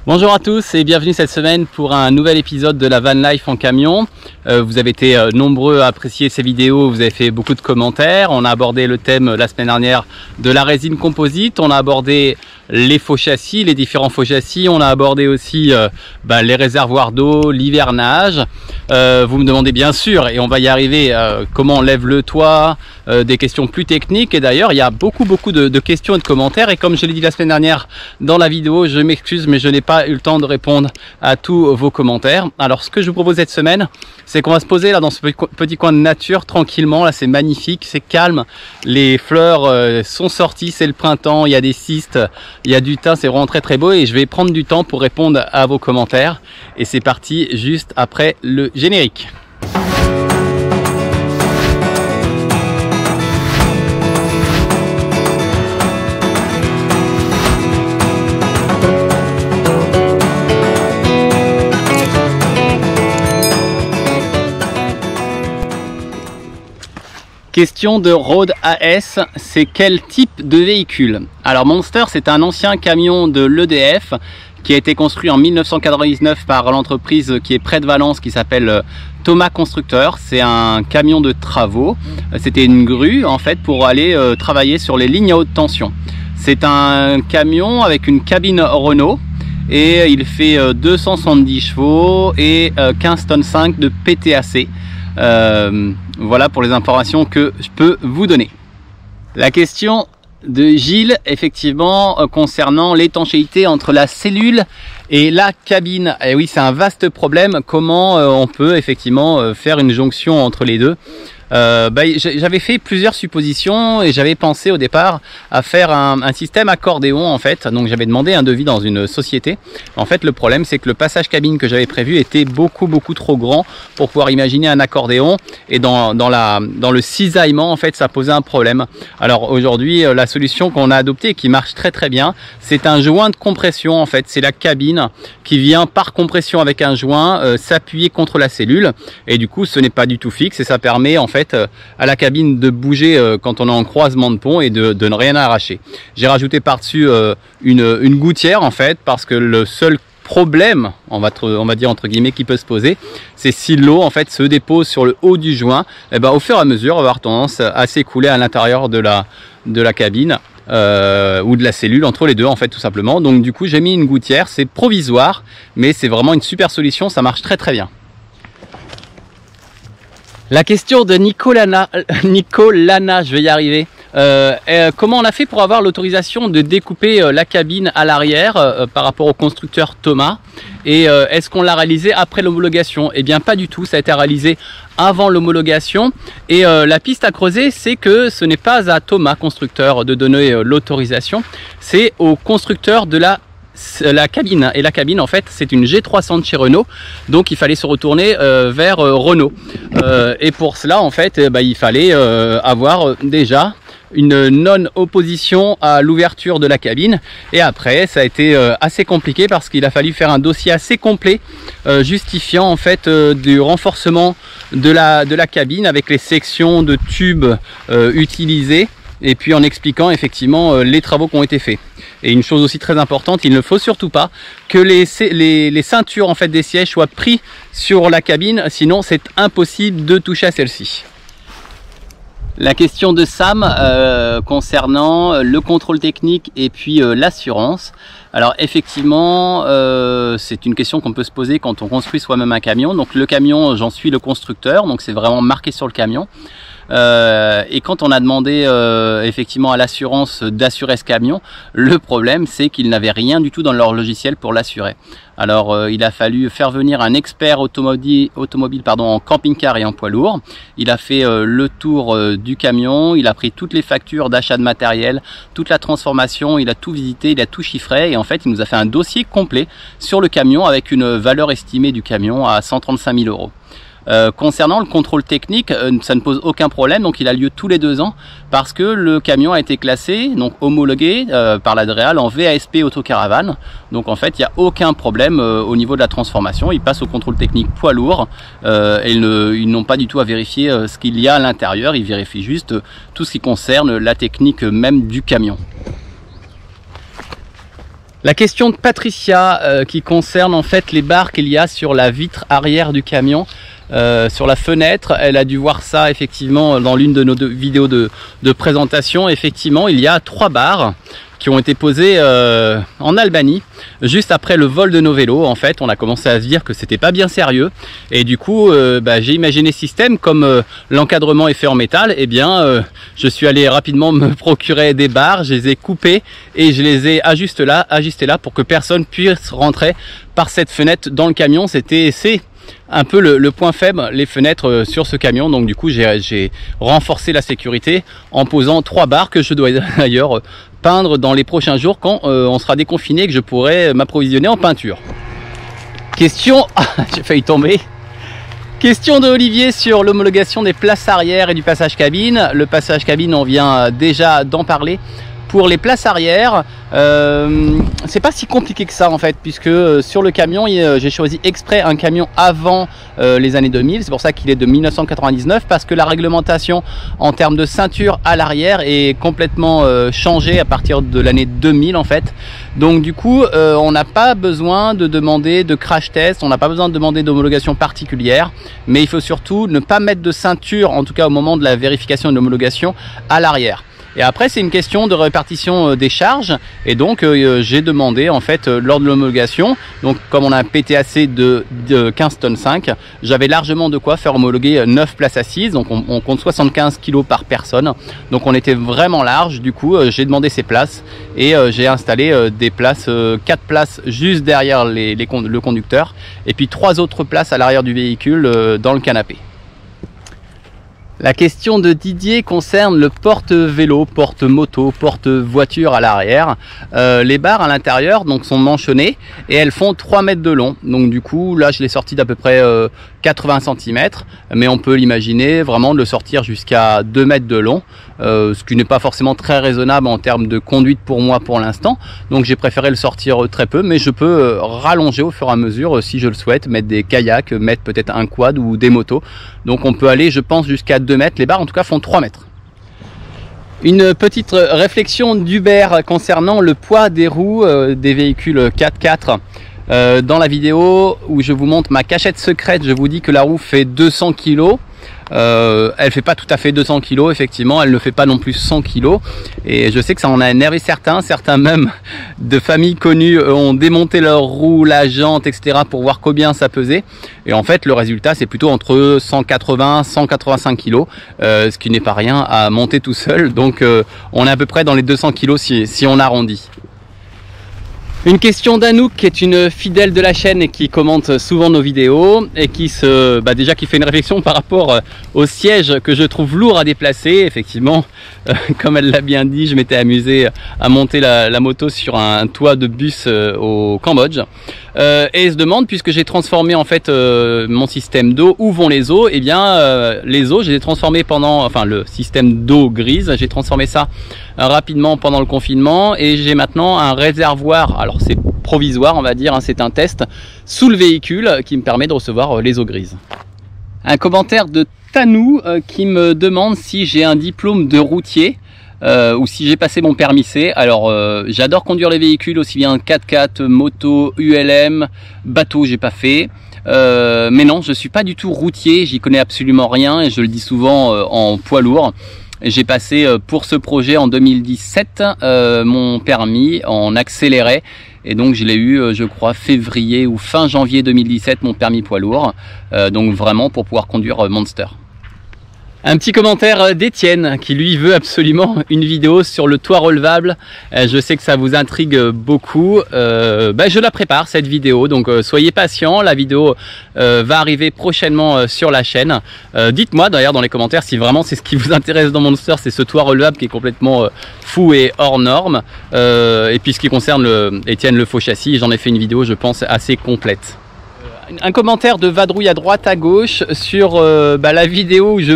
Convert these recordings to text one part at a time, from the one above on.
Bonjour à tous et bienvenue cette semaine pour un nouvel épisode de la Van Life en camion. Vous avez été nombreux à apprécier ces vidéos, vous avez fait beaucoup de commentaires. On a abordé le thème la semaine dernière de la résine composite, on a abordé les faux châssis, les différents faux châssis, on a abordé aussi les réservoirs d'eau, l'hivernage. Vous me demandez bien sûr, et on va y arriver, comment on lève le toit, des questions plus techniques. Et d'ailleurs il y a beaucoup de questions et de commentaires, et comme je l'ai dit la semaine dernière dans la vidéo, je m'excuse mais je n'ai pas eu le temps de répondre à tous vos commentaires. Alors ce que je vous propose cette semaine, c'est qu'on va se poser là dans ce petit coin de nature tranquillement. Là c'est magnifique, c'est calme, les fleurs sont sorties, c'est le printemps, il y a des cystes, il y a du thym, c'est vraiment très beau, et je vais prendre du temps pour répondre à vos commentaires. Et c'est parti juste après le générique. Question de Road AS, c'est quel type de véhicule? Alors Monster, c'est un ancien camion de l'EDF qui a été construit en 1999 par l'entreprise qui est près de Valence, qui s'appelle Thomas Constructeur. C'est un camion de travaux, c'était une grue en fait pour aller travailler sur les lignes à haute tension. C'est un camion avec une cabine Renault et il fait 270 chevaux et 15 tonnes 5 de PTAC. Voilà pour les informations que je peux vous donner. La question de Gilles, effectivement, concernant l'étanchéité entre la cellule et la cabine. Et oui, c'est un vaste problème. Comment on peut effectivement faire une jonction entre les deux? J'avais fait plusieurs suppositions et j'avais pensé au départ à faire un système accordéon en fait. Donc j'avais demandé un devis dans une société. En fait le problème c'est que le passage cabine que j'avais prévu était beaucoup trop grand pour pouvoir imaginer un accordéon, et dans le cisaillement en fait ça posait un problème. Alors aujourd'hui la solution qu'on a adoptée et qui marche très bien, c'est un joint de compression en fait. C'est la cabine qui vient par compression avec un joint s'appuyer contre la cellule, et du coup ce n'est pas du tout fixe et ça permet en fait à la cabine de bouger quand on est en croisement de pont et de ne rien arracher. J'ai rajouté par-dessus une gouttière en fait, parce que le seul problème, on va dire entre guillemets, qui peut se poser, c'est si l'eau en fait se dépose sur le haut du joint, et au fur et à mesure on va avoir tendance à s'écouler à l'intérieur de la cabine ou de la cellule, entre les deux en fait tout simplement. Donc du coup j'ai mis une gouttière, c'est provisoire mais c'est vraiment une super solution, ça marche très bien. La question de Nicolana, je vais y arriver. Comment on a fait pour avoir l'autorisation de découper la cabine à l'arrière par rapport au constructeur Thomas, et est-ce qu'on l'a réalisé après l'homologation? Eh bien pas du tout, ça a été réalisé avant l'homologation, et la piste à creuser, c'est que ce n'est pas à Thomas Constructeur de donner l'autorisation, c'est au constructeur de la cabine. Et la cabine en fait c'est une G300 de chez Renault, donc il fallait se retourner vers Renault, et pour cela en fait il fallait avoir déjà une non-opposition à l'ouverture de la cabine. Et après ça a été assez compliqué parce qu'il a fallu faire un dossier assez complet justifiant en fait du renforcement de la cabine avec les sections de tubes utilisées, et puis en expliquant effectivement les travaux qui ont été faits. Et une chose aussi très importante, il ne faut surtout pas que les ceintures en fait des sièges soient pris sur la cabine, sinon c'est impossible de toucher à celle-ci. La question de Sam concernant le contrôle technique et puis l'assurance. Alors effectivement c'est une question qu'on peut se poser quand on construit soi-même un camion. Donc le camion, j'en suis le constructeur, donc c'est vraiment marqué sur le camion. Et quand on a demandé effectivement à l'assurance d'assurer ce camion, le problème c'est qu'ils n'avaient rien du tout dans leur logiciel pour l'assurer. Alors il a fallu faire venir un expert automobile en camping-car et en poids lourd. Il a fait le tour du camion, il a pris toutes les factures d'achat de matériel, toute la transformation, il a tout visité, il a tout chiffré, et en fait il nous a fait un dossier complet sur le camion avec une valeur estimée du camion à 135 000 €. Concernant le contrôle technique, ça ne pose aucun problème, donc il a lieu tous les 2 ans parce que le camion a été classé, donc homologué par l'Adréal en VASP autocaravane. Donc en fait il n'y a aucun problème au niveau de la transformation, il passe au contrôle technique poids lourd et ils n'ont pas du tout à vérifier ce qu'il y a à l'intérieur, ils vérifient juste tout ce qui concerne la technique même du camion. La question de Patricia qui concerne en fait les barres qu'il y a sur la vitre arrière du camion, sur la fenêtre. Elle a dû voir ça effectivement dans l'une de nos vidéos de présentation. Effectivement, il y a 3 barres qui ont été posées en Albanie juste après le vol de nos vélos. En fait, on a commencé à se dire que c'était pas bien sérieux et du coup j'ai imaginé ce système. Comme l'encadrement est fait en métal, et bien je suis allé rapidement me procurer des barres, je les ai coupées et je les ai ajustées là pour que personne puisse rentrer par cette fenêtre dans le camion. C'est un peu le point faible, les fenêtres sur ce camion. Donc du coup j'ai renforcé la sécurité en posant 3 barres que je dois d'ailleurs peindre dans les prochains jours quand on sera déconfiné et que je pourrai m'approvisionner en peinture. Question, j'ai failli tomber. Question de Olivier sur l'homologation des places arrière et du passage cabine. Le passage cabine, on vient déjà d'en parler. Pour les places arrière, c'est pas si compliqué que ça en fait, puisque sur le camion, j'ai choisi exprès un camion avant les années 2000. C'est pour ça qu'il est de 1999, parce que la réglementation en termes de ceinture à l'arrière est complètement changée à partir de l'année 2000 en fait. Donc du coup, on n'a pas besoin de demander de crash test, on n'a pas besoin de demander d'homologation particulière, mais il faut surtout ne pas mettre de ceinture, en tout cas au moment de la vérification de l'homologation, à l'arrière. Et après, c'est une question de répartition des charges. Et donc, j'ai demandé, en fait, lors de l'homologation, donc comme on a un PTAC de 15 tonnes 5, j'avais largement de quoi faire homologuer 9 places assises. Donc, on compte 75 kg par personne. Donc, on était vraiment large. Du coup, j'ai demandé ces places et j'ai installé des places, 4 places juste derrière le conducteur et puis 3 autres places à l'arrière du véhicule dans le canapé. La question de Didier concerne le porte-vélo, porte-moto, porte-voiture à l'arrière. Les barres à l'intérieur donc sont manchonnées et elles font 3 mètres de long. Donc du coup, là je l'ai sorti d'à peu près 80 cm, mais on peut l'imaginer vraiment de le sortir jusqu'à 2 mètres de long, ce qui n'est pas forcément très raisonnable en termes de conduite pour moi pour l'instant. Donc j'ai préféré le sortir très peu, mais je peux rallonger au fur et à mesure si je le souhaite, mettre des kayaks, mettre peut-être un quad ou des motos. Donc on peut aller, je pense, jusqu'à 2 mètres. Les barres en tout cas font 3 mètres. Une petite réflexion d'Hubert concernant le poids des roues des véhicules 4x4. Dans la vidéo où je vous montre ma cachette secrète, je vous dis que la roue fait 200 kg. Elle fait pas tout à fait 200 kg, effectivement, elle ne fait pas non plus 100 kg. Et je sais que ça en a énervé certains même de familles connues ont démonté leur roue, la jante, etc. pour voir combien ça pesait. Et en fait, le résultat, c'est plutôt entre 180 185 kg, ce qui n'est pas rien à monter tout seul. Donc, on est à peu près dans les 200 kg si on arrondit. Une question d'Anouk, qui est une fidèle de la chaîne et qui commente souvent nos vidéos et qui déjà qui fait une réflexion par rapport au siège que je trouve lourd à déplacer. Effectivement, comme elle l'a bien dit, je m'étais amusé à monter la moto sur un toit de bus au Cambodge. Et se demande, puisque j'ai transformé en fait mon système d'eau, où vont les eaux? Eh bien, les eaux, je les ai transformées le système d'eau grise, j'ai transformé ça rapidement pendant le confinement et j'ai maintenant un réservoir. Alors c'est provisoire, on va dire, hein, c'est un test sous le véhicule qui me permet de recevoir les eaux grises. Un commentaire de Tanou qui me demande si j'ai un diplôme de routier. Ou si j'ai passé mon permis C. Alors j'adore conduire les véhicules, aussi bien 4x4, moto, ULM, bateau, j'ai pas fait. Mais non, je suis pas du tout routier, j'y connais absolument rien et je le dis souvent en poids lourd. J'ai passé pour ce projet en 2017 mon permis en accéléré et donc je l'ai eu je crois février ou fin janvier 2017 mon permis poids lourd, donc vraiment pour pouvoir conduire Monster. Un petit commentaire d'Étienne qui lui veut absolument une vidéo sur le toit relevable. Je sais que ça vous intrigue beaucoup. Je la prépare cette vidéo, donc soyez patients. La vidéo va arriver prochainement sur la chaîne. Dites-moi d'ailleurs dans les commentaires si vraiment c'est ce qui vous intéresse dans Monster, c'est ce toit relevable qui est complètement fou et hors norme. Et puis ce qui concerne Étienne le faux châssis, j'en ai fait une vidéo je pense assez complète. Un commentaire de Vadrouille à droite à gauche sur la vidéo où je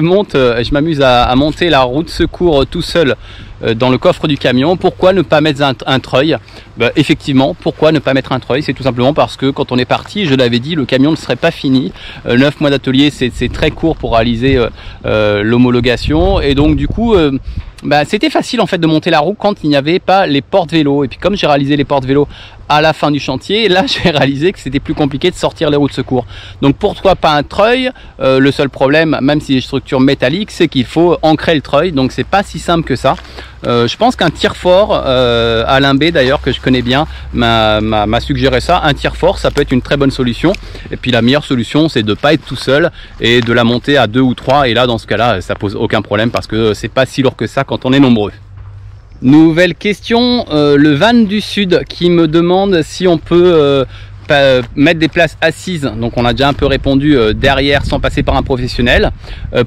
m'amuse à monter la roue de secours tout seul dans le coffre du camion. Pourquoi ne pas mettre un treuil? Effectivement, pourquoi ne pas mettre un treuil? C'est tout simplement parce que quand on est parti, je l'avais dit, le camion ne serait pas fini. 9 mois d'atelier, c'est très court pour réaliser l'homologation. Et donc du coup, bah, c'était facile en fait de monter la roue quand il n'y avait pas les portes-vélos. Et puis comme j'ai réalisé les portes-vélos à la fin du chantier, là j'ai réalisé que c'était plus compliqué de sortir les roues de secours. Donc pourquoi pas un treuil? Le seul problème, même si les structures métalliques, c'est qu'il faut ancrer le treuil. Donc c'est pas si simple que ça. Je pense qu'un tire-fort, Alain B d'ailleurs que je connais bien, m'a suggéré ça. Un tire-fort, ça peut être une très bonne solution. Et puis la meilleure solution, c'est de ne pas être tout seul et de la monter à 2 ou 3. Et là, dans ce cas-là, ça pose aucun problème parce que c'est pas si lourd que ça quand on est nombreux. Nouvelle question, le van du Sud qui me demande si on peut mettre des places assises. Donc on a déjà un peu répondu derrière sans passer par un professionnel.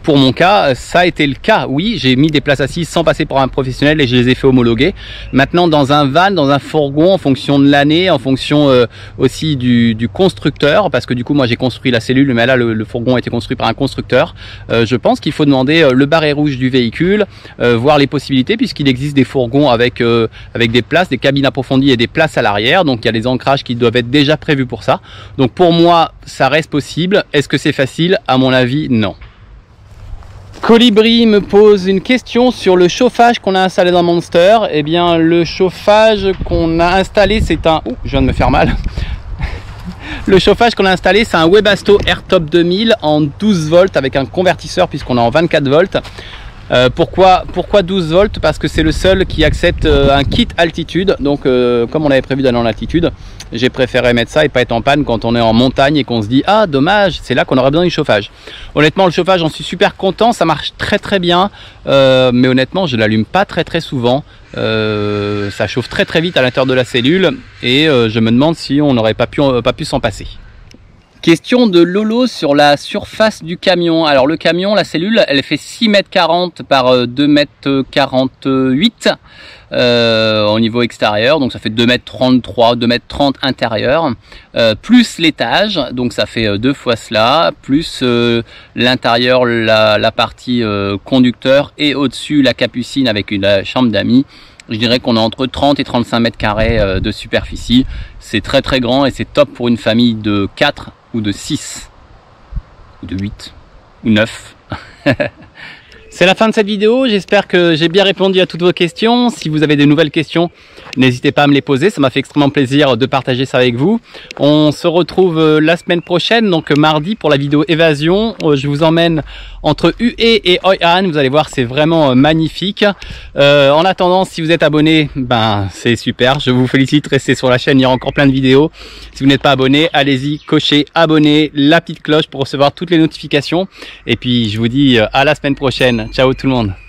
Pour mon cas, ça a été le cas. Oui, j'ai mis des places assises sans passer par un professionnel et je les ai fait homologuer. Maintenant dans un van, dans un fourgon, en fonction de l'année, en fonction aussi du constructeur, parce que du coup moi j'ai construit la cellule, mais là le fourgon a été construit par un constructeur. Je pense qu'il faut demander le barret rouge du véhicule, voir les possibilités, puisqu'il existe des fourgons avec des places, des cabines approfondies et des places à l'arrière. Donc il y a des ancrages qui doivent être déjà prévus pour ça. Donc pour moi ça reste possible. Est-ce que c'est facile? À mon avis non. Colibri me pose une question sur le chauffage qu'on a installé dans Monster. Eh bien le chauffage qu'on a installé c'est un... Ouh, je viens de me faire mal. Le chauffage qu'on a installé c'est un Webasto AirTop 2000 en 12 volts avec un convertisseur puisqu'on est en 24 volts. Pourquoi 12 volts? Parce que c'est le seul qui accepte un kit altitude. Donc comme on avait prévu d'aller en altitude, j'ai préféré mettre ça et pas être en panne quand on est en montagne et qu'on se dit ah dommage, c'est là qu'on aurait besoin du chauffage. Honnêtement le chauffage j'en suis super content, ça marche très bien, mais honnêtement je l'allume pas très souvent. Ça chauffe très vite à l'intérieur de la cellule et je me demande si on n'aurait pas pu s'en passer. Question de Lolo sur la surface du camion. Alors le camion, la cellule, elle fait 6,40 m par 2,48 m au niveau extérieur. Donc ça fait 2,33 m, 2,30 m intérieur. Plus l'étage, donc ça fait 2 fois cela. Plus l'intérieur, la partie conducteur et au-dessus la capucine avec une chambre d'amis. Je dirais qu'on a entre 30 et 35 mètres carrés de superficie. C'est très grand et c'est top pour une famille de 4 ou de 6 ou de 8 ou 9. C'est la fin de cette vidéo, j'espère que j'ai bien répondu à toutes vos questions. Si vous avez de nouvelles questions, n'hésitez pas à me les poser, ça m'a fait extrêmement plaisir de partager ça avec vous. On se retrouve la semaine prochaine, donc mardi pour la vidéo évasion. Je vous emmène entre Hue et Hoi An, vous allez voir c'est vraiment magnifique. En attendant, si vous êtes abonné, ben c'est super, je vous félicite, restez sur la chaîne, il y aura encore plein de vidéos. Si vous n'êtes pas abonné, allez-y, cochez abonné, la petite cloche pour recevoir toutes les notifications. Et puis je vous dis à la semaine prochaine. Ciao tout le monde.